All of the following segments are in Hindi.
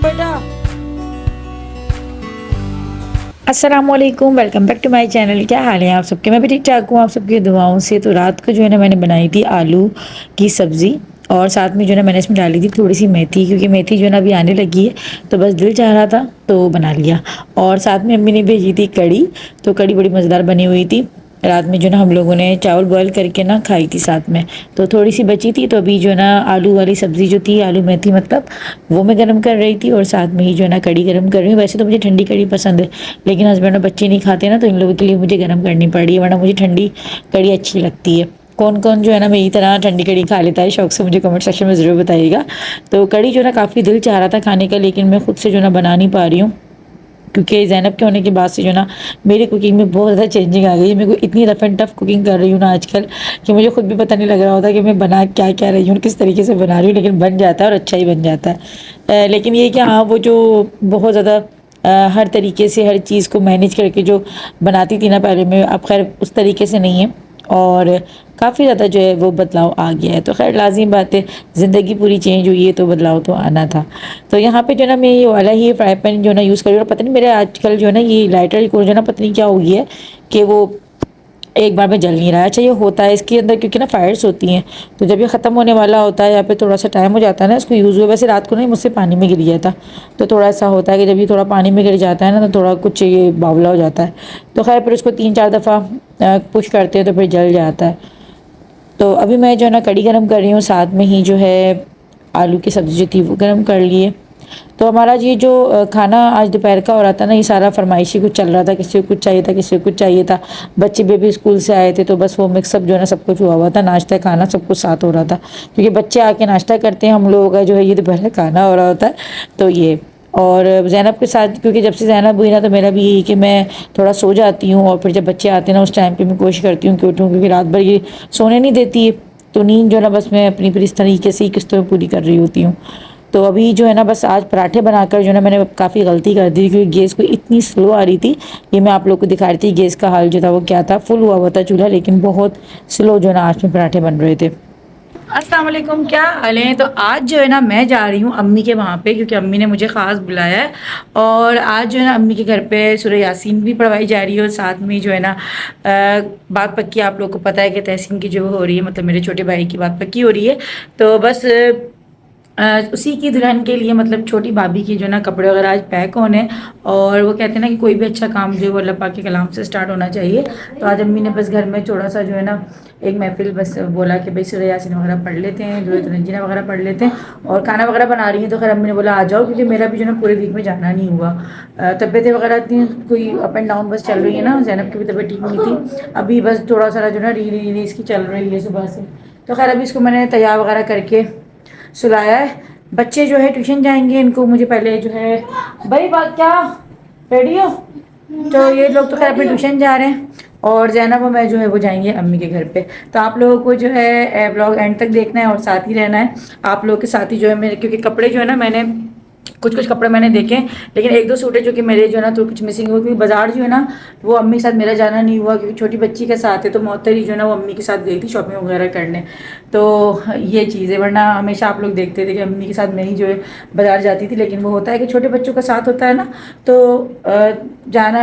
बेटा। अस्सलामुअलैकुम, welcome back to my channel. क्या हाल है आप सबके? मैं भी ठीक ठाक हूँ आप सबकी दुआओं से। तो रात को जो है ना मैंने बनाई थी आलू की सब्ज़ी और साथ में जो है ना मैंने इसमें डाली थी थोड़ी सी मेथी, क्योंकि मेथी जो है ना अभी आने लगी है तो बस दिल चाह रहा था तो बना लिया। और साथ में अम्मी ने भेजी थी कड़ी, तो कड़ी बड़ी मज़ेदार बनी हुई थी। रात में जो ना हम लोगों ने चावल बॉयल करके ना खाई थी साथ में, तो थोड़ी सी बची थी। तो अभी जो है ना आलू वाली सब्ज़ी जो थी, आलू मेथी मतलब, वो मैं गर्म कर रही थी और साथ में ही जो है ना कड़ी गर्म कर रही हूँ। वैसे तो मुझे ठंडी कड़ी पसंद है, लेकिन हस्बैंड और बच्चे नहीं खाते ना, तो इन लोगों के लिए मुझे गर्म करनी पड़ रही है, वरना मुझे ठंडी कड़ी अच्छी लगती है। कौन कौन जो है ना मेरी तरह ठंडी कड़ी खा लेता है शौक से, मुझे कमेंट सेक्शन में ज़रूर बताइएगा। तो कड़ी जो है ना काफ़ी दिल चाह रहा था खाने का, लेकिन मैं खुद से जो है ना बना नहीं पा रही हूँ, क्योंकि ज़ैनब के होने के बाद से जो ना मेरी कुकिंग में बहुत ज़्यादा चेंजिंग आ गई है। मैं को इतनी रफ़ एंड टफ़ कुकिंग कर रही हूँ ना आजकल कि मुझे खुद भी पता नहीं लग रहा होता कि मैं बना क्या क्या रही हूँ, किस तरीके से बना रही हूँ, लेकिन बन जाता है और अच्छा ही बन जाता है। लेकिन ये कि हाँ, वो जो बहुत ज़्यादा हर तरीके से हर चीज़ को मैनेज करके जो बनाती थी ना पहले मैं, अब खैर उस तरीके से नहीं है और काफ़ी ज़्यादा जो है वो बदलाव आ गया है। तो खैर लाज़िम बात है, ज़िंदगी पूरी चेंज हुई है तो बदलाव तो आना था। तो यहाँ पे जो है ना मैं ये वाला ही फ्राई पैन जो है ना यूज़ कर रही हूँ। पता नहीं मेरे आजकल जो है ना ये लाइटर को जो है ना पता नहीं क्या हो गया है कि वो एक बार में जल नहीं रहा है। अच्छा, ये होता है इसके अंदर क्योंकि ना फायर्स होती हैं, तो जब ये ख़त्म होने वाला होता है या फिर थोड़ा सा टाइम हो जाता है ना इसको यूज़ हुए। वैसे रात को नहीं मुझसे पानी में गिर गया था, तो थोड़ा सा होता है कि जब ये थोड़ा पानी में गिर जाता है ना तो थोड़ा कुछ ये बावला हो जाता है। तो खैर फिर उसको 3-4 दफ़ा पुश करते हैं तो फिर जल जाता है। तो अभी मैं जो है ना कड़ी गरम कर रही हूँ, साथ में ही जो है आलू की सब्ज़ी जो थी वो गरम कर लिए। तो हमारा ये जो खाना आज दोपहर का हो रहा था ना, ये सारा फरमाइशी कुछ चल रहा था, किसी को कुछ चाहिए था, किसी को कुछ चाहिए था। बच्चे बेबी स्कूल से आए थे तो बस वो मिक्सअप जो है ना सब कुछ हुआ हुआ था, नाश्ता खाना सब कुछ साथ हो रहा था, क्योंकि बच्चे आके नाश्ता करते हैं, हम लोगों का जो है ये दोपहर का खाना हो रहा होता है। तो ये और ज़ैनब के साथ, क्योंकि जब से ज़ैनब हुई ना तो मेरा भी यही कि मैं थोड़ा सो जाती हूँ और फिर जब बच्चे आते हैं ना उस टाइम पे मैं कोशिश करती हूँ कि उठूँ, क्योंकि रात भर ये सोने नहीं देती है। तो नींद जो है ना बस मैं अपनी फिर इस तरीके से ही किस्तों में पूरी कर रही होती हूँ। तो अभी जो है ना बस आज पराठे बनाकर जो है ना मैंने काफ़ी गलती कर दी, क्योंकि गैस को इतनी स्लो आ रही थी। ये मैं आप लोग को दिखा रही थी गैस का हाल जो था वो क्या था, फुल हुआ था चूल्हा, लेकिन बहुत स्लो जो है ना आज में पराठे बन रहे थे। अस्सलाम वालेकुम, क्या हाल है? तो आज जो है ना मैं जा रही हूँ अम्मी के वहाँ पे, क्योंकि अम्मी ने मुझे ख़ास बुलाया है। और आज जो है ना अम्मी के घर पे सूरह यासीन भी पढ़वाई जा रही है और साथ में जो है ना बात पक्की, आप लोग को पता है कि तहसीन की जो हो रही है, मतलब मेरे छोटे भाई की बात पक्की हो रही है। तो बस उसी की दुल्हन के लिए, मतलब छोटी भाभी की जो ना कपड़े वगैरह आज पैक होने। और वो कहते हैं ना कि कोई भी अच्छा काम जो है वो अल्लाह पाक के कलाम से स्टार्ट होना चाहिए। तो आज अम्मी ने बस घर में थोड़ा सा जो है ना एक महफिल बस बोला कि भाई सूरह यासीन वगैरह पढ़ लेते हैं, दुरूद तंजीना वगैरह पढ़ लेते हैं और खाना वगैरह बना रही हैं। तो खैर अम्मी ने बोला आ जाओ, क्योंकि मेरा भी जो ना पूरे वीक में जाना नहीं हुआ। तबीयतें वगैरह इतनी कोई अप एंड डाउन बस चल रही है ना, ज़ैनब की भी तबीयत ठीक नहीं थी, अभी बस थोड़ा सा जो ना री इसकी चल रही है सुबह से। तो खैर अभी इसको मैंने तैयार वगैरह करके सुलाया है। बच्चे जो है ट्यूशन जाएंगे, इनको मुझे पहले जो है भाई बात क्या रेडी हो, तो ये लोग तो खैर अपने ट्यूशन जा रहे हैं और ज़ैनब और मैं जो है वो जाएंगे अम्मी के घर पे। तो आप लोगों को जो है ब्लॉग एंड तक देखना है और साथ ही रहना है आप लोगों के साथ ही जो है मेरे, क्योंकि कपड़े जो है ना मैंने कुछ कुछ कपड़े मैंने देखे, लेकिन एक दो सूट है जो कि मेरे जो है ना तो कुछ मिसिंग हुआ, क्योंकि बाजार जो है ना वो अम्मी के साथ मेरा जाना नहीं हुआ, क्योंकि छोटी बच्ची के साथ है। तो मोहतरी जो है ना वो अम्मी के साथ गई थी शॉपिंग वगैरह करने। तो ये चीज़ है, वरना हमेशा आप लोग देखते थे कि अम्मी के साथ मैं ही जो है बाजार जाती थी। लेकिन वो होता है कि छोटे बच्चों का साथ होता है ना, तो जाना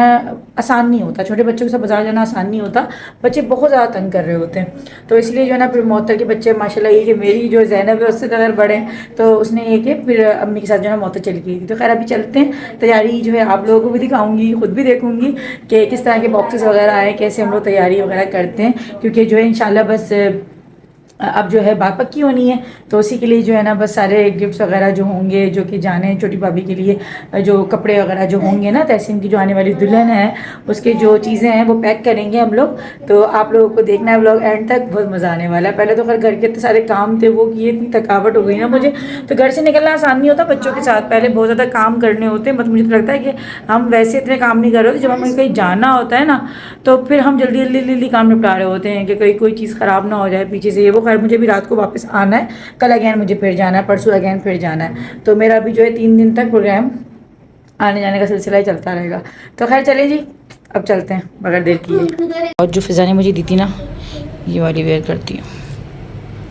आसान नहीं होता, छोटे बच्चों के साथ बाजार जाना आसान नहीं होता, बच्चे बहुत ज़्यादा तंग कर रहे होते हैं। तो इसलिए जो है ना फिर मोहतर के बच्चे माशाल्लाह ये कि मेरी जो ज़ैनब है उससे कदर बड़े, तो उसने ये कि फिर अम्मी के साथ जो है मोहतर चली गई थी। तो खैर अभी चलते हैं, तैयारी जो है आप लोगों को भी दिखाऊंगी, खुद भी देखूंगी कि किस तरह के बॉक्सेस वगैरह आए, कैसे हम लोग तैयारी वगैरह करते हैं, क्योंकि जो है इंशाल्लाह बस अब जो है बात पक्की होनी है। तो उसी के लिए जो है ना बस सारे गिफ्ट्स वगैरह जो होंगे जो कि जाने हैं छोटी भाभी के लिए, जो कपड़े वगैरह जो होंगे ना, तहसीन की जो आने वाली दुल्हन है उसके जो चीज़ें हैं वो पैक करेंगे हम लोग। तो आप लोगों को देखना है व्लॉग एंड तक, बहुत मज़ा आने वाला है। पहले तो खैर घर के इतने सारे काम थे वो किए, इतनी थकावट हो गई ना मुझे, तो घर से निकलना आसान नहीं होता बच्चों के साथ, पहले बहुत ज़्यादा काम करने होते हैं। बट मुझे तो लगता है कि हम वैसे इतने काम नहीं कर रहे होते, जब हमें कहीं जाना होता है ना तो फिर हम जल्दी जल्दी जल्दी काम निपटा रहे होते हैं कि कहीं कोई चीज़ ख़राब ना हो जाए पीछे से। ये वो खैर मुझे भी रात को वापस आना है, कल अगैन मुझे फिर जाना है, परसों अगैन फिर जाना है। तो मेरा अभी जो है 3 दिन तक प्रोग्राम आने जाने का सिलसिला ही चलता रहेगा। तो खैर चलिए जी, अब चलते हैं बगैर देर किए। और जो फिज़ा ने मुझे दी थी ना, ये वाली वेयर करती हूँ।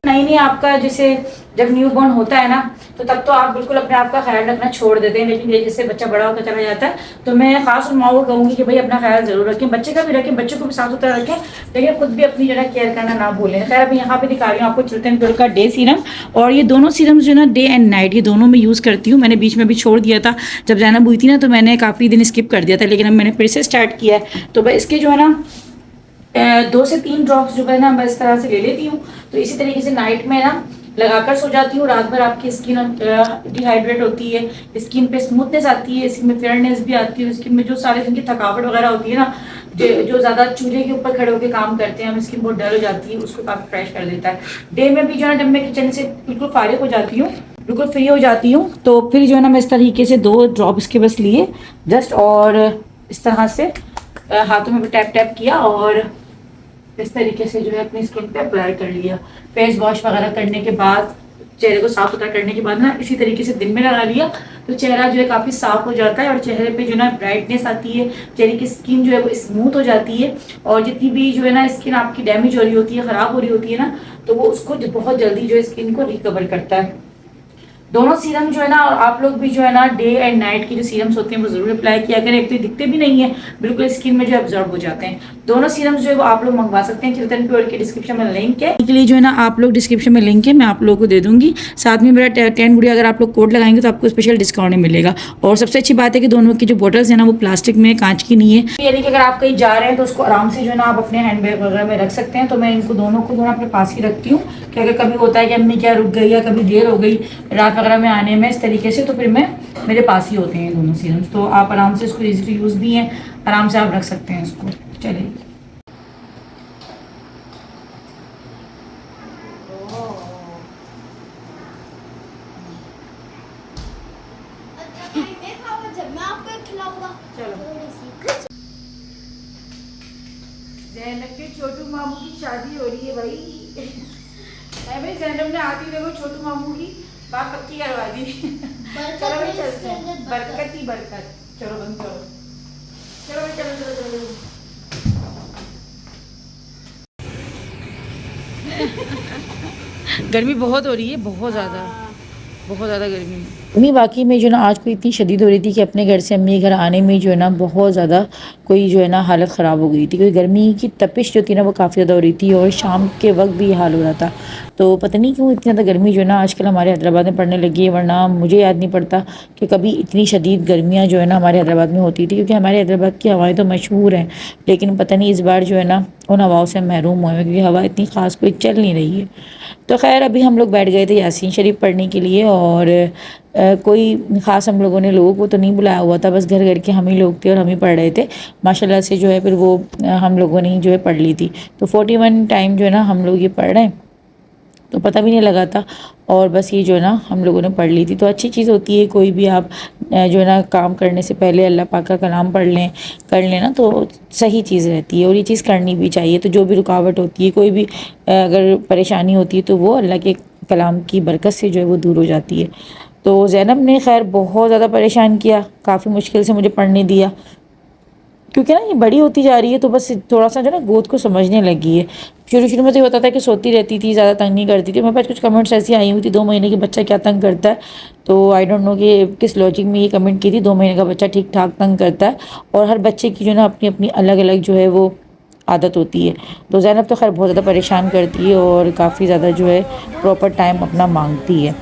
नहीं नहीं, आपका जैसे जब न्यू बॉर्न होता है ना तो तब तो आप बिल्कुल अपने आप का ख्याल रखना छोड़ देते हैं, लेकिन ये जैसे बच्चा बड़ा होता चला जाता है तो मैं खास माओ को कहूँगी कि भाई अपना ख्याल जरूर रखें, बच्चे का भी रखें, बच्चों को भी साफ सुथरा रखें, लेकिन खुद भी अपनी जो है केयर करना ना भूलें। खैर अभी यहाँ पे दिखा रही हूँ आपको चिल्टन प्योर का डे सीरम, और ये दोनों सीरम जो है ना डे एंड नाइट ये दोनों में यूज़ करती हूँ। मैंने बीच में भी छोड़ दिया था, जब ज़ैनब हुई थी ना तो मैंने काफ़ी दिन स्किप कर दिया था, लेकिन अब मैंने फिर से स्टार्ट किया है। तो भाई इसके जो है ना 2 से 3 ड्रॉप्स जो है ना मैं इस तरह से ले लेती हूँ। तो इसी तरीके से नाइट में ना लगाकर सो जाती हूँ। रात भर आपकी स्किन डिहाइड्रेट होती है, स्किन पे स्मूथनेस आती है, स्किन में फेयरनेस भी आती है, स्किन में जो सारे दिन की थकावट वगैरह होती है ना, जो ज़्यादा चूल्हे के ऊपर खड़े होकर काम करते हैं, हम स्किन बहुत डल हो जाती है, उसको काफ़ी फ्रेश कर देता है। डे में भी जो है ना जब मैं किचन से बिल्कुल फारिग हो जाती हूँ, बिल्कुल फ्री हो जाती हूँ, तो फिर जो है ना मैं इस तरीके से 2 ड्रॉप इसके बस लिए जस्ट, और इस तरह से हाथों में भी टैप टैप किया और इस तरीके से जो है अपनी स्किन पे अप्लाई कर लिया। फेस वॉश वगैरह करने के बाद, चेहरे को साफ सुथरा करने के बाद ना इसी तरीके से दिन में लगा लिया तो चेहरा जो है काफ़ी साफ हो जाता है, और चेहरे पे जो ना ब्राइटनेस आती है, चेहरे की स्किन जो है वो स्मूथ हो जाती है, और जितनी भी जो है ना स्किन आपकी डैमेज हो रही होती है, ख़राब हो रही होती है ना, तो वो उसको बहुत जल्दी जो है स्किन को रिकवर करता है। दोनों सीरम जो है ना, और आप लोग भी जो है ना डे एंड नाइट की जो सीरम्स होते हैं वो जरूर अप्लाई किया करें। एक तो दिखते भी नहीं है, बिल्कुल स्किन में जो ऑब्जर्व हो जाते हैं। दोनों सीरम्स जो है वो आप लोग मंगवा सकते हैं, चिल्टन प्योर के डिस्क्रिप्शन में लिंक है, के लिए जो है ना आप लोग डिस्क्रिप्शन में लिंक है, मैं आप लोगों को दे दूंगी। साथ में मेरा 10 गुड़िया अगर आप लोग कोड लगाएंगे तो आपको स्पेशल डिस्काउंट मिलेगा। और सबसे अच्छी बात है कि दोनों की जो बॉटल्स है ना वो प्लास्टिक में, कांच की नहीं है, यानी कि अगर आप कहीं जा रहे हैं तो उसको आराम से जो है ना आप अपने हैंड बैग वगैरह में रख सकते हैं। तो मैं इनको दोनों को जो है अपने पास ही रखती हूँ कि अगर कभी होता है कि अम्मी क्या रुक गई या कभी देर हो गई रात वगैरह में आने में इस तरीके से, तो फिर मैं मेरे पास ही होते हैं दोनों सीरम्स। तो आप आराम से इसको इजी टू यूज़ भी हैं, आराम से आप रख सकते हैं इसको। चलिए ज़ैनब के छोटू मामू की शादी हो रही है भाई। भाई ज़ैनब ने आती देखो छोटू मामू की बात पक्की करवा दी। चलो भाई चलते हैं, बरकत ही बरकत। चलो बंद करो, चलो भाई चलो चलो चलो, चलो। गर्मी बहुत हो रही है, बहुत ज़्यादा, बहुत ज़्यादा गर्मी। गर्मी वाकई में जो ना आज कोई इतनी शदीद हो रही थी कि अपने घर से अम्मी घर आने में जो है ना बहुत ज़्यादा कोई जो है ना हालत ख़राब हो गई थी, क्योंकि गर्मी की तपिश जो थी ना वो काफ़ी ज़्यादा हो रही थी, और शाम के वक्त भी ये हाल हो रहा था। तो पता नहीं क्यों इतनी ज़्यादा गर्मी जो है ना आजकल हमारे हैदराबाद में पड़ने लगी है, वरना मुझे याद नहीं पड़ता कि कभी इतनी शदीद गर्मियाँ जो है ना हमारे हैदराबाद में होती थी, क्योंकि हमारे हैदराबाद की हवाएँ तो मशहूर हैं, लेकिन पता नहीं इस बार जो है ना उन हवाओं से महरूम हुए हैं, क्योंकि हवा इतनी ख़ास कोई चल नहीं रही है। तो खैर अभी हम लोग बैठ गए थे यासीन शरीफ पढ़ने के लिए, और कोई ख़ास हम लोगों ने लोगों को तो नहीं बुलाया हुआ था, बस घर घर के हम ही लोग थे और हम ही पढ़ रहे थे। माशाल्लाह से जो है फिर वो हम लोगों ने ही जो है पढ़ ली थी। तो 41 टाइम जो है ना हम लोग ये पढ़ रहे हैं, तो पता भी नहीं लगा था, और बस ये जो है ना हम लोगों ने पढ़ ली थी। तो अच्छी चीज़ होती है, कोई भी आप जो है ना काम करने से पहले अल्लाह पाक का कलाम पढ़ लें, कर लें ना, तो सही चीज़ रहती है, और ये चीज़ करनी भी चाहिए। तो जो भी रुकावट होती है, कोई भी अगर परेशानी होती है, तो वो अल्लाह के कलाम की बरकत से जो है वो दूर हो जाती है। तो ज़ैनब ने खैर बहुत ज़्यादा परेशान किया, काफ़ी मुश्किल से मुझे पढ़ने दिया, क्योंकि ना ये बड़ी होती जा रही है, तो बस थोड़ा सा जो ना गोद को समझने लगी है। शुरू शुरू में तो ये होता था कि सोती रहती थी, ज़्यादा तंग नहीं करती थी। मेरे पास कुछ कमेंट्स ऐसी आई हुई थी, 2 महीने के बच्चा क्या तंग करता है, तो आई डोंट नो कि किस लॉजिक में ये कमेंट की थी। 2 महीने का बच्चा ठीक ठाक तंग करता है, और हर बच्चे की जो ना अपनी अपनी अलग अलग जो है वो आदत होती है। तो ज़ैनब तो खैर बहुत ज़्यादा परेशान करती है, और काफ़ी ज़्यादा जो है प्रॉपर टाइम अपना मांगती है।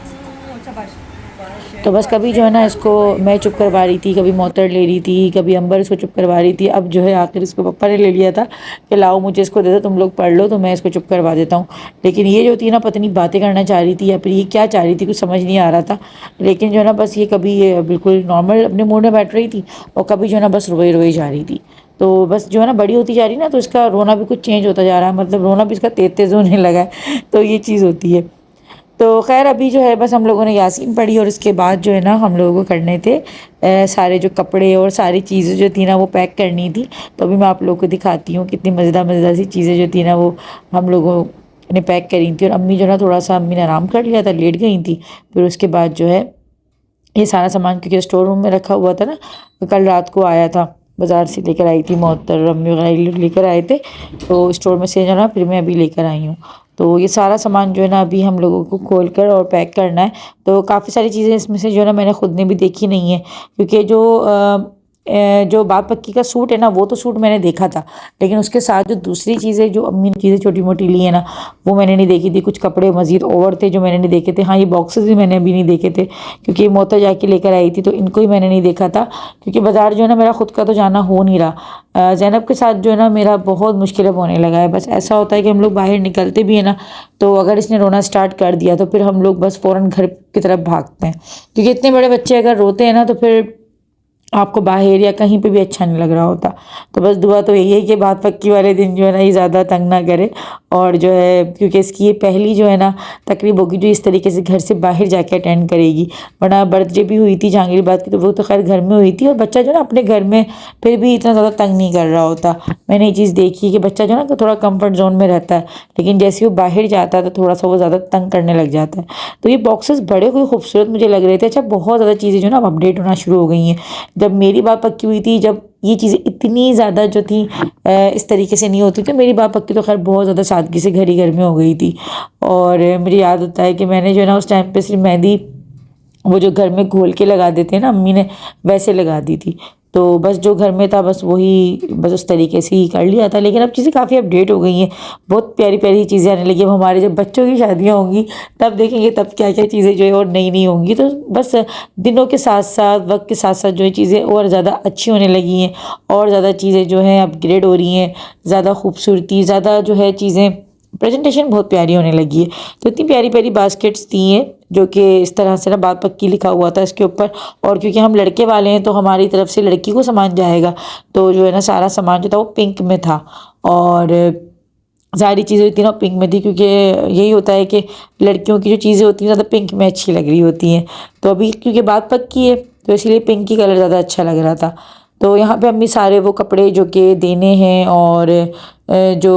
तो बस कभी जो है ना इसको मैं चुप करवा रही थी, कभी मोहतर ले रही थी, कभी अंबर इसको चुप करवा रही थी। अब जो है आखिर इसको पप्पा ने ले लिया था कि लाओ मुझे इसको दे दो, तुम लोग पढ़ लो, तो मैं इसको चुप करवा देता हूँ। लेकिन ये जो थी ना पता नहीं बातें करना चाह रही थी या फिर ये क्या चाह रही थी, कुछ समझ नहीं आ रहा था। लेकिन जो है ना बस ये कभी ये बिल्कुल नॉर्मल अपने मूड में बैठ रही थी, और कभी जो है ना बस रोए रोए जा रही थी। तो बस जो है ना बड़ी होती जा रही ना, तो इसका रोना भी कुछ चेंज होता जा रहा है, मतलब रोना भी इसका तेज तेज होने लगा है। तो ये चीज़ होती है। तो खैर अभी जो है बस हम लोगों ने यासीन पढ़ी, और इसके बाद जो है ना हम लोगों को करने थे सारे जो कपड़े और सारी चीज़ें जो थी ना वो पैक करनी थी। तो अभी मैं आप लोगों को दिखाती हूँ कितनी मज़ेदार मज़ेदार सी चीज़ें जो थी ना वो हम लोगों ने पैक करी थी। और अम्मी जो ना थोड़ा सा अम्मी ने आराम कर लिया था, लेट गई थी। फिर उसके बाद जो है ये सारा सामान, क्योंकि स्टोर रूम में रखा हुआ था ना, कल रात को आया था, बाज़ार से लेकर आई थी मोहतर, अम्मी वगैरह लेकर आए थे, तो स्टोर में से जो ना फिर मैं अभी लेकर आई हूँ। तो ये सारा सामान जो है ना अभी हम लोगों को खोल कर और पैक करना है। तो काफ़ी सारी चीज़ें इसमें से जो है ना मैंने खुद ने भी देखी नहीं है, क्योंकि जो बात पक्की का सूट है ना वो तो सूट मैंने देखा था, लेकिन उसके साथ जो दूसरी चीज़ें जो अम्मी ने चीज़ें छोटी मोटी ली है ना वो मैंने नहीं देखी थी। कुछ कपड़े मज़ीद और थे जो मैंने नहीं देखे थे। हाँ, ये बॉक्सेस भी मैंने अभी नहीं देखे थे, क्योंकि मोता जाके लेकर आई थी, तो इनको ही मैंने नहीं देखा था, क्योंकि बाज़ार जो है ना मेरा खुद का तो जाना हो नहीं रहा। ज़ैनब के साथ जो है ना मेरा बहुत मुश्किल होने लगा है। बस ऐसा होता है कि हम लोग बाहर निकलते भी है ना, तो अगर इसने रोना स्टार्ट कर दिया तो फिर हम लोग बस फ़ौरन घर की तरफ भागते हैं, क्योंकि इतने बड़े बच्चे अगर रोते हैं ना तो फिर आपको बाहर या कहीं पे भी अच्छा नहीं लग रहा होता। तो बस दुआ तो यही है कि बात पक्की वाले दिन जो है ना ये ज़्यादा तंग ना करे, और जो है क्योंकि इसकी ये पहली जो है ना तकरीब होगी जो इस तरीके से घर से बाहर जाके अटेंड करेगी। वरना बर्थडे भी हुई थी जहांगीर बात की, तो वो तो खैर घर में हुई थी, और बच्चा जो है ना अपने घर में फिर भी इतना ज़्यादा तंग नहीं कर रहा होता। मैंने ये चीज़ देखी कि बच्चा जो है ना थोड़ा कम्फर्ट जोन में रहता है, लेकिन जैसे वो बाहर जाता है तो थोड़ा सा वो ज़्यादा तंग करने लग जाता है। तो ये बॉक्सेस बड़े कोई खूबसूरत मुझे लग रहे थे। अच्छा, बहुत ज़्यादा चीज़ें जो है ना अब अपडेट होना शुरू हो गई हैं। जब मेरी बात पक्की हुई थी, जब ये चीज़ें इतनी ज़्यादा जो थी इस तरीके से नहीं होती थी। मेरी बात पक्की तो खैर बहुत ज़्यादा सादगी से घर ही घर में हो गई थी। और मुझे याद होता है कि मैंने जो है ना उस टाइम पे सिर्फ मेहंदी वो जो घर में घोल के लगा देते हैं ना अम्मी ने, वैसे लगा दी थी। तो बस जो घर में था बस वही बस उस तरीके से ही कर लिया था। लेकिन अब चीज़ें काफ़ी अपडेट हो गई हैं, बहुत प्यारी प्यारी चीज़ें आने लगी। अब हमारे जब बच्चों की शादियाँ होंगी तब देखेंगे तब क्या क्या चीज़ें जो है और नई नई होंगी। तो बस दिनों के साथ साथ वक्त के साथ साथ जो है चीज़ें और ज़्यादा अच्छी होने लगी हैं, और ज़्यादा चीज़ें जो हैं अपग्रेड हो रही हैं, ज़्यादा खूबसूरती, ज़्यादा जो है चीज़ें प्रेजेंटेशन बहुत प्यारी होने लगी है। तो इतनी प्यारी प्यारी बास्केट्स दी हैं जो कि इस तरह से ना बात पक्की लिखा हुआ था इसके ऊपर। और क्योंकि हम लड़के वाले हैं तो हमारी तरफ से लड़की को सामान जाएगा, तो जो है ना सारा सामान जो था वो पिंक में था, और सारी चीज़ें थी ना पिंक में थी, क्योंकि यही होता है कि लड़कियों की जो चीज़ें होती हैं ज़्यादा पिंक में अच्छी लग रही होती हैं। तो अभी क्योंकि बात पक्की है तो इसीलिए पिंक ही कलर ज़्यादा अच्छा लग रहा था। तो यहाँ पे अम्मी सारे वो कपड़े जो कि देने हैं और जो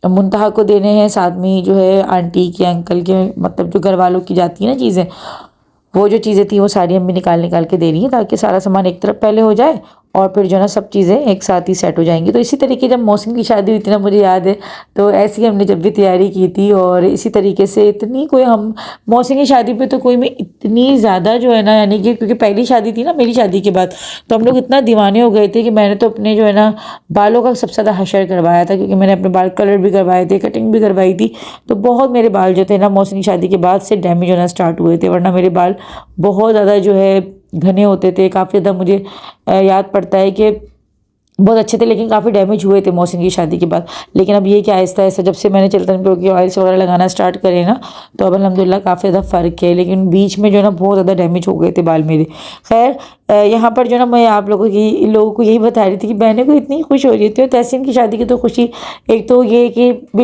मुंतहा को देने हैं, साथ में ही जो है आंटी के अंकल के मतलब जो घर वालों की जाती है ना चीज़ें, वो जो चीज़ें थी वो सारी अम्मी निकाल निकाल के दे रही हैं, ताकि सारा सामान एक तरफ पहले हो जाए और फिर जो है ना सब चीज़ें एक साथ ही सेट हो जाएंगी। तो इसी तरीके जब मौसम की शादी हुई थी ना, मुझे याद है, तो ऐसी हमने जब भी तैयारी की थी, और इसी तरीके से इतनी कोई हम मौसम की शादी पे तो कोई में इतनी ज़्यादा जो है ना, यानी कि क्योंकि पहली शादी थी ना मेरी शादी के बाद, तो हम लोग इतना दीवाने हो गए थे कि मैंने तो अपने जो है ना बालों का सबसे ज़्यादा हशर करवाया था, क्योंकि मैंने अपने बाल कलर भी करवाए थे, कटिंग भी करवाई थी। तो बहुत मेरे बाल जो थे ना मौसम की शादी के बाद से डैमेज होना स्टार्ट हुए थे, वरना मेरे बाल बहुत ज़्यादा जो है घने होते थे। काफ़ी ज़्यादा मुझे याद पड़ता है कि बहुत अच्छे थे, लेकिन काफ़ी डैमेज हुए थे मौसम की शादी के बाद। लेकिन अब ये कि आहिस्ता आहिस्ता जब से मैंने चिल्तन प्योर की ऑयल्स वगैरह लगाना स्टार्ट करे ना, तो अब अल्हम्दुलिल्लाह काफ़ी ज़्यादा फ़र्क है। लेकिन बीच में जो है ना बहुत ज़्यादा डैमेज हो गए थे बाल मेरे। खैर यहाँ पर जो है ना मैं आप लोगों को यही बता रही थी कि बहनें को इतनी खुश हो रही थी। और तहसीन की शादी की तो खुशी एक तो ये कि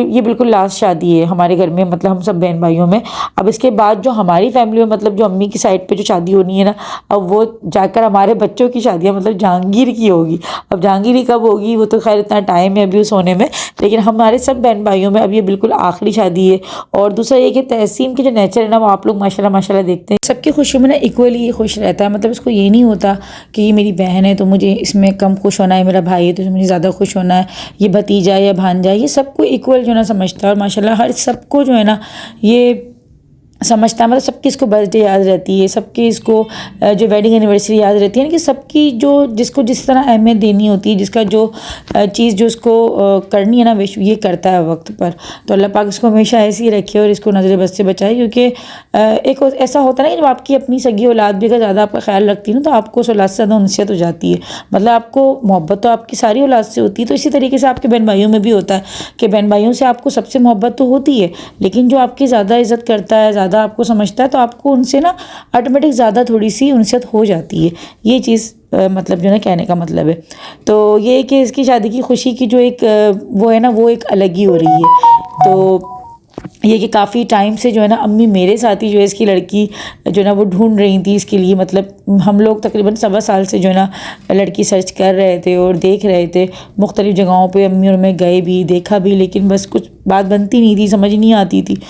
ये बिल्कुल लास्ट शादी है हमारे घर में, मतलब हम सब बहन भाइयों में। अब इसके बाद जो हमारी फैमिली में मतलब जो अम्मी की साइड पे जो शादी होनी है ना, अब वो जाकर हमारे बच्चों की शादियाँ मतलब जहांगीर की होगी। अब जहांगीर ही कब होगी वो तो खैर इतना टाइम है अभी उस होने में, लेकिन हमारे सब बहन भाइयों में अब ये बिल्कुल आखिरी शादी है। और दूसरा ये कि तहसीन के जो नेचर है ना वो आप लोग माशाल्लाह माशाल्लाह देखते हैं, सबकी खुशियों में ना इक्वली खुश रहता है। मतलब इसको ये नहीं होता कि ये मेरी बहन है तो मुझे इसमें कम खुश होना है, मेरा भाई है तो मुझे ज़्यादा खुश होना है, ये भतीजा या भांजा, ये सबको इक्वल जो है ना समझता है। और माशाल्लाह हर सबको जो है ना ये समझता है, मतलब सबकी इसको बर्थडे याद रहती है, सबकी इसको जो वेडिंग एनिवर्सरी याद रहती है, कि सबकी जो जिसको जिस तरह अहमियत देनी होती है, जिसका जो चीज़ जो उसको करनी है ना विश, ये करता है वक्त पर। तो अल्लाह पाक इसको हमेशा ऐसे ही रखे और इसको नज़र बद से बचाए। क्योंकि एक ऐसा होता है ना कि जब आपकी अपनी सगी औलाद भी अगर ज़्यादा आपका ख्याल रखती है ना, तो आपको उस औलाद से ज़्यादा उनसियत हो जाती है। मतलब आपको मोहब्बत तो आपकी सारी औलाद से होती है, तो इसी तरीके से आपके बहन भाइयों में भी होता है कि बहन भाइयों से आपको सबसे मोहब्बत तो होती है, लेकिन जो आपकी ज़्यादा इज़्ज़त करता है, ज़्यादा आपको समझता है, तो आपको उनसे ना ऑटोमेटिक ज़्यादा थोड़ी सी उनसियत हो जाती है। ये चीज़ मतलब जो है ना कहने का मतलब है। तो ये कि इसकी शादी की खुशी की जो एक वो है ना वो एक अलग ही हो रही है। तो ये कि काफ़ी टाइम से जो है ना अम्मी मेरे साथ ही जो है इसकी लड़की जो है ना वो ढूंढ रही थी इसके लिए। मतलब हम लोग तकरीबन 1.25 साल से जो है ना लड़की सर्च कर रहे थे और देख रहे थे मुख्तलिफ़ जगहों पे, अम्मी और मैं गए भी, देखा भी, लेकिन बस कुछ बात बनती नहीं थी, समझ नहीं आती थी।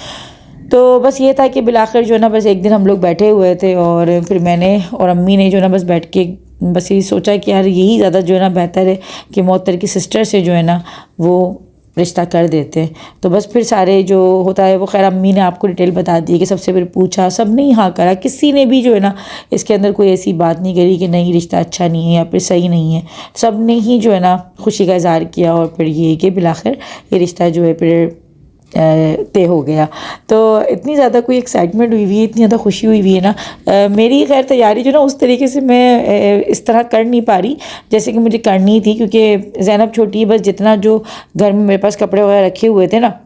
तो बस ये था कि बिलाखिर जो है ना बस एक दिन हम लोग बैठे हुए थे और फिर मैंने और अम्मी ने जो है ना बस बैठ के बस ये सोचा कि यार यही ज़्यादा जो है ना बेहतर है कि मोहतर की सिस्टर से जो है ना वो रिश्ता कर देते हैं। तो बस फिर सारे जो होता है वो, खैर अम्मी ने आपको डिटेल बता दी कि सबसे फिर पूछा, सब ने हाँ करा, किसी ने भी जो है ना इसके अंदर कोई ऐसी बात नहीं करी कि नहीं रिश्ता अच्छा नहीं है या फिर सही नहीं है। सब ने ही जो है ना खुशी का इज़हार किया और फिर ये कि बिलाखिर ये रिश्ता जो है फिर तय हो गया। तो इतनी ज़्यादा कोई एक्साइटमेंट हुई हुई है, इतनी ज़्यादा खुशी हुई हुई है ना। मेरी खैर तैयारी जो ना उस तरीके से मैं इस तरह कर नहीं पा रही जैसे कि मुझे करनी थी, क्योंकि ज़ैनब छोटी है, बस जितना जो घर में मेरे पास कपड़े वगैरह रखे हुए थे ना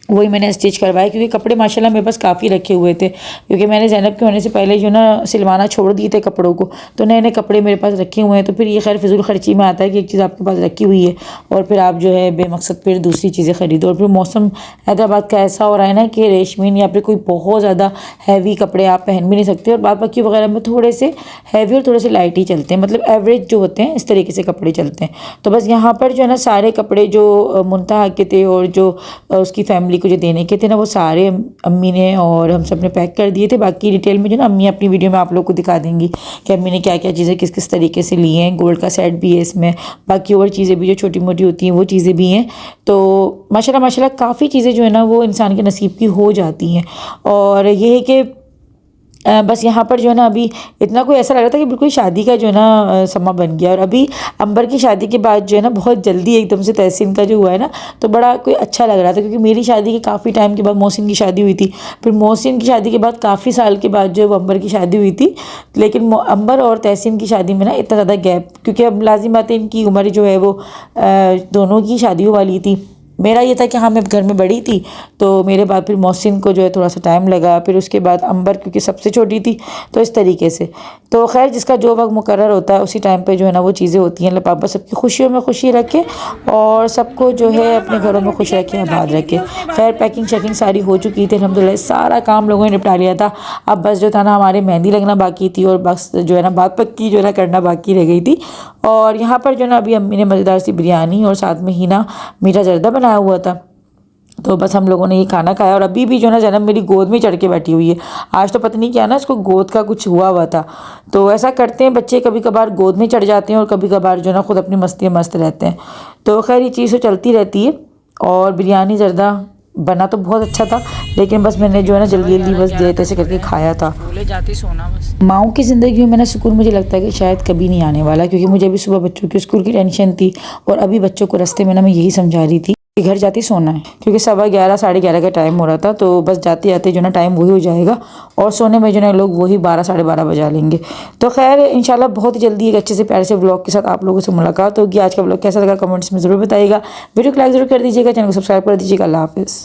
वही मैंने स्टिच करवाया, क्योंकि कपड़े माशाल्लाह मेरे पास काफ़ी रखे हुए थे, क्योंकि मैंने ज़ैनब के होने से पहले जो ना सिलवाना छोड़ दिए थे कपड़ों को, तो नए नए कपड़े मेरे पास रखे हुए हैं। तो फिर ये खैर फिजूल खर्ची में आता है कि एक चीज़ आपके पास रखी हुई है और फिर आप जो है बेमकसद फिर दूसरी चीज़ें ख़रीदो। और फिर मौसम हैदराबाद का ऐसा हो रहा है ना कि रेशमीन या फिर कोई बहुत ज़्यादा हैवी कपड़े आप पहन भी नहीं सकते, और बाद बाकी वगैरह में थोड़े से हैवी और थोड़े से लाइट ही चलते हैं, मतलब एवरेज जो होते हैं इस तरीके से कपड़े चलते हैं। तो बस यहाँ पर जो है ना सारे कपड़े जो मुंतहा के थे और जो उसकी फैमिली को जो देने के थे ना वो सारे अम्मी ने और हम सब ने पैक कर दिए थे। बाकी डिटेल में जो ना अम्मी अपनी वीडियो में आप लोग को दिखा देंगी कि अम्मी ने क्या क्या चीज़ें किस किस तरीके से ली हैं। गोल्ड का सेट भी है इसमें, बाकी और चीज़ें भी जो छोटी मोटी होती हैं वो चीज़ें भी हैं। तो माशाल्लाह माशाल्लाह काफ़ी चीज़ें जो है ना वो इंसान के नसीब की हो जाती हैं। और ये है कि बस यहाँ पर जो है ना अभी इतना कोई ऐसा लग रहा था कि बिल्कुल शादी का जो है ना समा बन गया। और अभी अंबर की शादी के बाद जो है ना बहुत जल्दी एकदम से तहसीन का जो हुआ है ना तो बड़ा कोई अच्छा लग रहा था, क्योंकि मेरी शादी के काफ़ी टाइम के बाद मोहसिन की शादी हुई थी, फिर मोहसिन की शादी के बाद काफ़ी साल के बाद जो है वो अंबर की शादी हुई थी। लेकिन अंबर और तहसीन की शादी में ना इतना ज़्यादा गैप, क्योंकि अब लाजिम बात है इनकी उम्र जो है वो दोनों की शादियों वाली थी। मेरा ये था कि हाँ मैं घर में बड़ी थी तो मेरे बाद फिर मोहसिन को जो है थोड़ा सा टाइम लगा, फिर उसके बाद अंबर क्योंकि सबसे छोटी थी, तो इस तरीके से। तो खैर जिसका जो वक्त मुकर्रर होता है उसी टाइम पे जो है ना वो चीज़ें होती हैं। अल्लाह पाक सबकी खुशियों में खुशी रखे और सबको जो है अपने घरों में खुश रखे, आबाद रखे। खैर पैकिंग शैकिंग सारी हो चुकी थी अल्हम्दुलिल्लाह, सारा काम लोगों ने निपटा लिया था। अब बस जो था ना हमारे मेहंदी लगना बाकी थी और बस जो है ना बात पक्की जो है ना करना बाकी रह गई थी। और यहाँ पर जो ना अभी अम्मी ने मज़ेदार सी बिरयानी और साथ में ही ना मीठा जर्दा बनाया हुआ था, तो बस हम लोगों ने ये खाना खाया। और अभी भी जो ना ज़ैनब मेरी गोद में चढ़ के बैठी हुई है। आज तो पता नहीं क्या ना इसको गोद का कुछ हुआ था, तो ऐसा करते हैं बच्चे, कभी कभार गोद में चढ़ जाते हैं और कभी कभार जो ना खुद अपनी मस्ती में मस्त रहते हैं। तो खैर ये चीज़ तो चलती रहती है। और बिरयानी जर्दा बना तो बहुत अच्छा था, लेकिन बस मैंने जो है ना जल्दी जल्दी बस देर तैसे करके खाया था। बोले जाते सोना बस। माओं की ज़िंदगी में मैंने सुकून मुझे लगता है कि शायद कभी नहीं आने वाला, क्योंकि मुझे अभी सुबह बच्चों की स्कूल की टेंशन थी और अभी बच्चों को रास्ते में ना मैं यही समझा रही थी कि घर जाते सोना है, क्योंकि 11:15 11:30 का टाइम हो रहा था। तो बस जाते जाते जो ना टाइम वही हो जाएगा और सोने में जो ना लोग वही 12 12:30 बजा लेंगे। तो खैर इंशाल्लाह बहुत ही जल्दी एक अच्छे से प्यारे से व्लॉग के साथ आप लोगों से मुलाकात होगी। आज का व्लॉग कैसा लगा कमेंट्स में ज़रूर बताइएगा। वीडियो को लाइक ज़रूर कर दीजिएगा, चैनल को सब्सक्राइब कर दीजिएगा। अल्लाह हाफिज़।